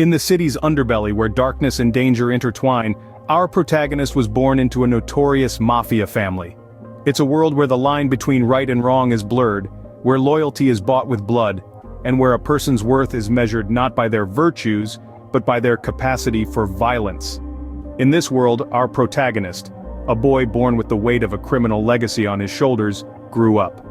In the city's underbelly where darkness and danger intertwine, our protagonist was born into a notorious mafia family. It's a world where the line between right and wrong is blurred, where loyalty is bought with blood, and where a person's worth is measured not by their virtues, but by their capacity for violence. In this world, our protagonist, a boy born with the weight of a criminal legacy on his shoulders, grew up.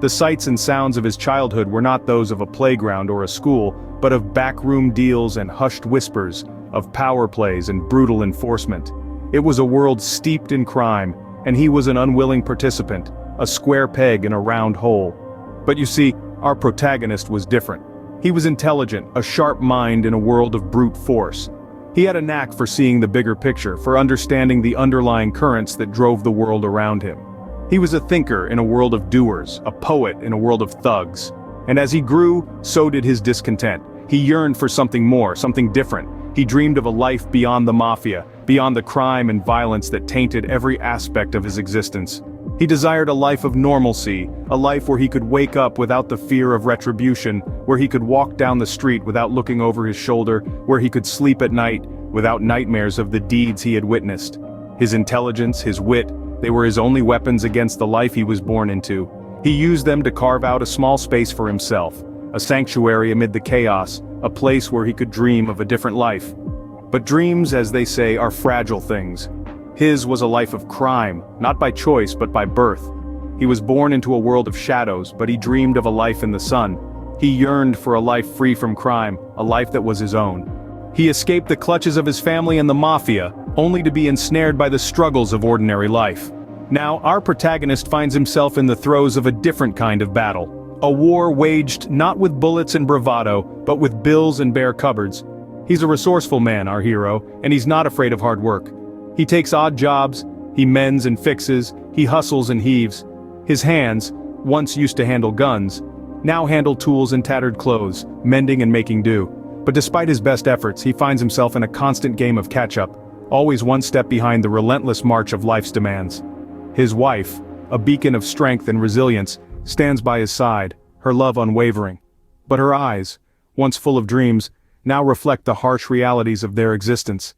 The sights and sounds of his childhood were not those of a playground or a school, but of backroom deals and hushed whispers, of power plays and brutal enforcement. It was a world steeped in crime, and he was an unwilling participant, a square peg in a round hole. But you see, our protagonist was different. He was intelligent, a sharp mind in a world of brute force. He had a knack for seeing the bigger picture, for understanding the underlying currents that drove the world around him. He was a thinker in a world of doers, a poet in a world of thugs. And as he grew, so did his discontent. He yearned for something more, something different. He dreamed of a life beyond the mafia, beyond the crime and violence that tainted every aspect of his existence. He desired a life of normalcy, a life where he could wake up without the fear of retribution, where he could walk down the street without looking over his shoulder, where he could sleep at night without nightmares of the deeds he had witnessed. His intelligence, his wit, they were his only weapons against the life he was born into. He used them to carve out a small space for himself, a sanctuary amid the chaos, a place where he could dream of a different life. But dreams, as they say, are fragile things. His was a life of crime, not by choice but by birth. He was born into a world of shadows, but he dreamed of a life in the sun. He yearned for a life free from crime, a life that was his own. He escaped the clutches of his family and the mafia, only to be ensnared by the struggles of ordinary life. Now, our protagonist finds himself in the throes of a different kind of battle. A war waged not with bullets and bravado, but with bills and bare cupboards. He's a resourceful man, our hero, and he's not afraid of hard work. He takes odd jobs, he mends and fixes, he hustles and heaves. His hands, once used to handle guns, now handle tools and tattered clothes, mending and making do. But despite his best efforts, he finds himself in a constant game of catch-up, always one step behind the relentless march of life's demands. His wife, a beacon of strength and resilience, stands by his side, her love unwavering. But her eyes, once full of dreams, now reflect the harsh realities of their existence.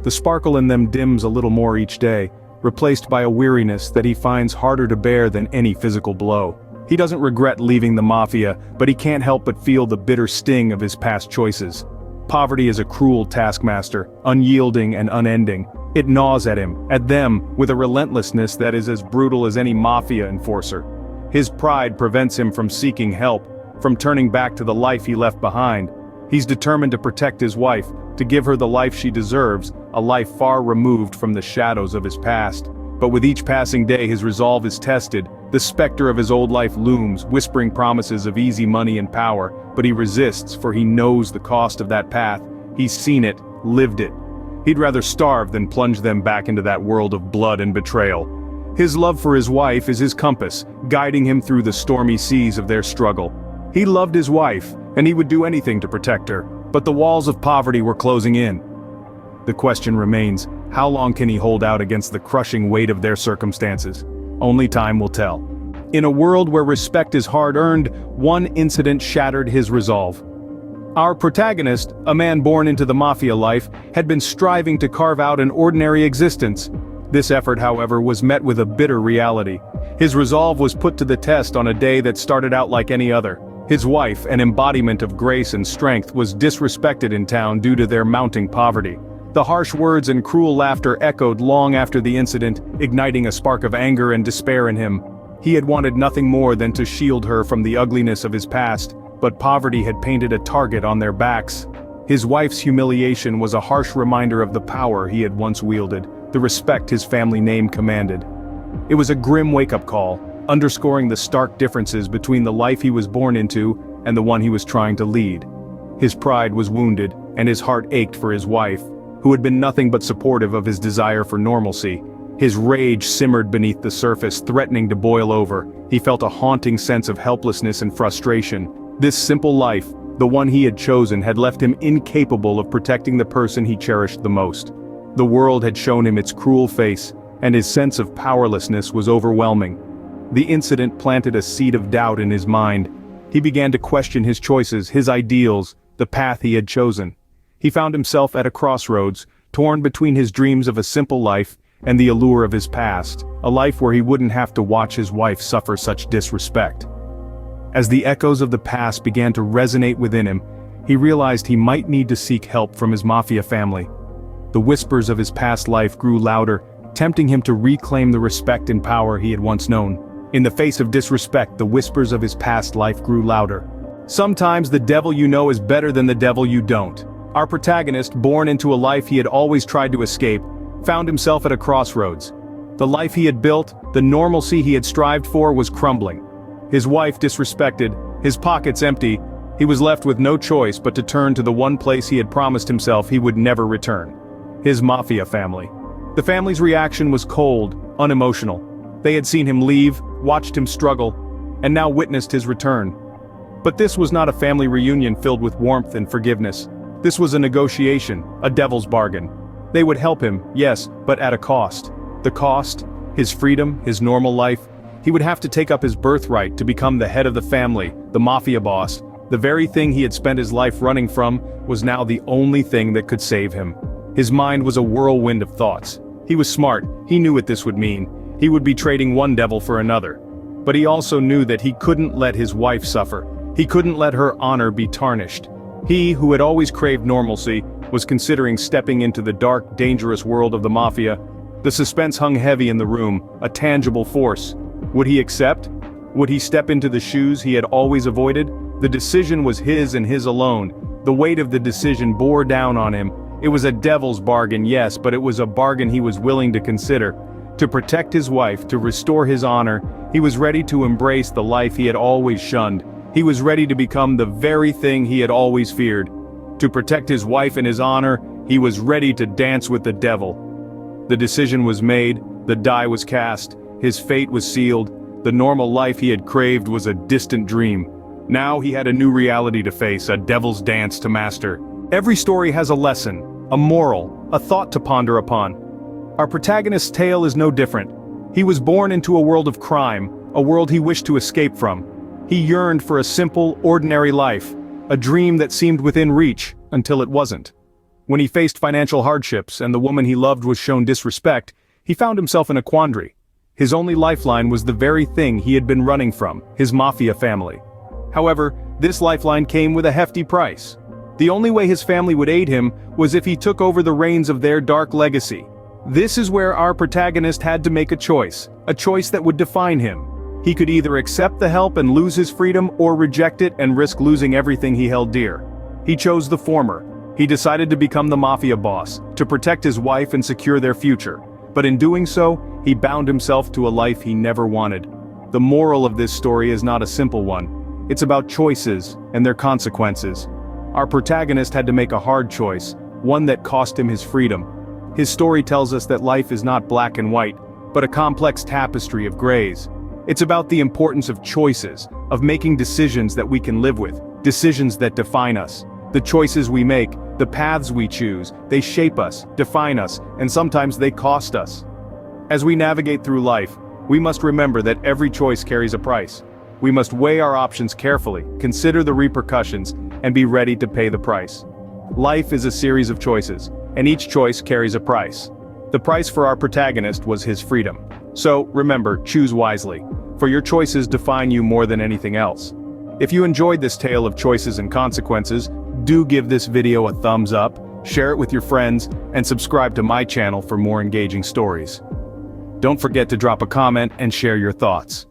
The sparkle in them dims a little more each day, replaced by a weariness that he finds harder to bear than any physical blow. He doesn't regret leaving the mafia, but he can't help but feel the bitter sting of his past choices. Poverty is a cruel taskmaster, unyielding and unending. It gnaws at him, at them, with a relentlessness that is as brutal as any mafia enforcer. His pride prevents him from seeking help, from turning back to the life he left behind. He's determined to protect his wife, to give her the life she deserves, a life far removed from the shadows of his past. But with each passing day his resolve is tested. The specter of his old life looms, whispering promises of easy money and power, but he resists, for he knows the cost of that path. He's seen it, lived it. He'd rather starve than plunge them back into that world of blood and betrayal. His love for his wife is his compass, guiding him through the stormy seas of their struggle. He loved his wife, and he would do anything to protect her, but the walls of poverty were closing in. The question remains, how long can he hold out against the crushing weight of their circumstances? Only time will tell. In a world where respect is hard-earned, one incident shattered his resolve. Our protagonist, a man born into the mafia life, had been striving to carve out an ordinary existence. This effort, however, was met with a bitter reality. His resolve was put to the test on a day that started out like any other. His wife, an embodiment of grace and strength, was disrespected in town due to their mounting poverty. The harsh words and cruel laughter echoed long after the incident, igniting a spark of anger and despair in him. He had wanted nothing more than to shield her from the ugliness of his past, but poverty had painted a target on their backs. His wife's humiliation was a harsh reminder of the power he had once wielded, the respect his family name commanded. It was a grim wake-up call, underscoring the stark differences between the life he was born into and the one he was trying to lead. His pride was wounded, and his heart ached for his wife, who had been nothing but supportive of his desire for normalcy. His rage simmered beneath the surface, threatening to boil over. He felt a haunting sense of helplessness and frustration. This simple life, the one he had chosen, had left him incapable of protecting the person he cherished the most. The world had shown him its cruel face, and his sense of powerlessness was overwhelming. The incident planted a seed of doubt in his mind. He began to question his choices, his ideals, the path he had chosen. He found himself at a crossroads, torn between his dreams of a simple life and the allure of his past, a life where he wouldn't have to watch his wife suffer such disrespect. As the echoes of the past began to resonate within him, he realized he might need to seek help from his mafia family. The whispers of his past life grew louder, tempting him to reclaim the respect and power he had once known. In the face of disrespect, the whispers of his past life grew louder. Sometimes the devil you know is better than the devil you don't. Our protagonist, born into a life he had always tried to escape, found himself at a crossroads. The life he had built, the normalcy he had strived for, was crumbling. His wife disrespected, his pockets empty, he was left with no choice but to turn to the one place he had promised himself he would never return: his mafia family. The family's reaction was cold, unemotional. They had seen him leave, watched him struggle, and now witnessed his return. But this was not a family reunion filled with warmth and forgiveness. This was a negotiation, a devil's bargain. They would help him, yes, but at a cost. The cost? His freedom, his normal life. He would have to take up his birthright to become the head of the family, the mafia boss. The very thing he had spent his life running from was now the only thing that could save him. His mind was a whirlwind of thoughts. He was smart, he knew what this would mean. He would be trading one devil for another. But he also knew that he couldn't let his wife suffer. He couldn't let her honor be tarnished. He, who had always craved normalcy, was considering stepping into the dark, dangerous world of the mafia. The suspense hung heavy in the room, a tangible force. Would he accept? Would he step into the shoes he had always avoided? The decision was his and his alone. The weight of the decision bore down on him. It was a devil's bargain, yes, but it was a bargain he was willing to consider. To protect his wife, to restore his honor, he was ready to embrace the life he had always shunned. He was ready to become the very thing he had always feared. To protect his wife and his honor, he was ready to dance with the devil. The decision was made, the die was cast, his fate was sealed. The normal life he had craved was a distant dream. Now he had a new reality to face, a devil's dance to master. Every story has a lesson, a moral, a thought to ponder upon. Our protagonist's tale is no different. He was born into a world of crime, a world he wished to escape from. He yearned for a simple, ordinary life, a dream that seemed within reach, until it wasn't. When he faced financial hardships and the woman he loved was shown disrespect, he found himself in a quandary. His only lifeline was the very thing he had been running from, his mafia family. However, this lifeline came with a hefty price. The only way his family would aid him was if he took over the reins of their dark legacy. This is where our protagonist had to make a choice that would define him. He could either accept the help and lose his freedom, or reject it and risk losing everything he held dear. He chose the former. He decided to become the mafia boss, to protect his wife and secure their future. But in doing so, he bound himself to a life he never wanted. The moral of this story is not a simple one. It's about choices and their consequences. Our protagonist had to make a hard choice, one that cost him his freedom. His story tells us that life is not black and white, but a complex tapestry of grays. It's about the importance of choices, of making decisions that we can live with, decisions that define us. The choices we make, the paths we choose, they shape us, define us, and sometimes they cost us. As we navigate through life, we must remember that every choice carries a price. We must weigh our options carefully, consider the repercussions, and be ready to pay the price. Life is a series of choices, and each choice carries a price. The price for our protagonist was his freedom. So, remember, choose wisely, for your choices define you more than anything else. If you enjoyed this tale of choices and consequences, do give this video a thumbs up, share it with your friends, and subscribe to my channel for more engaging stories. Don't forget to drop a comment and share your thoughts.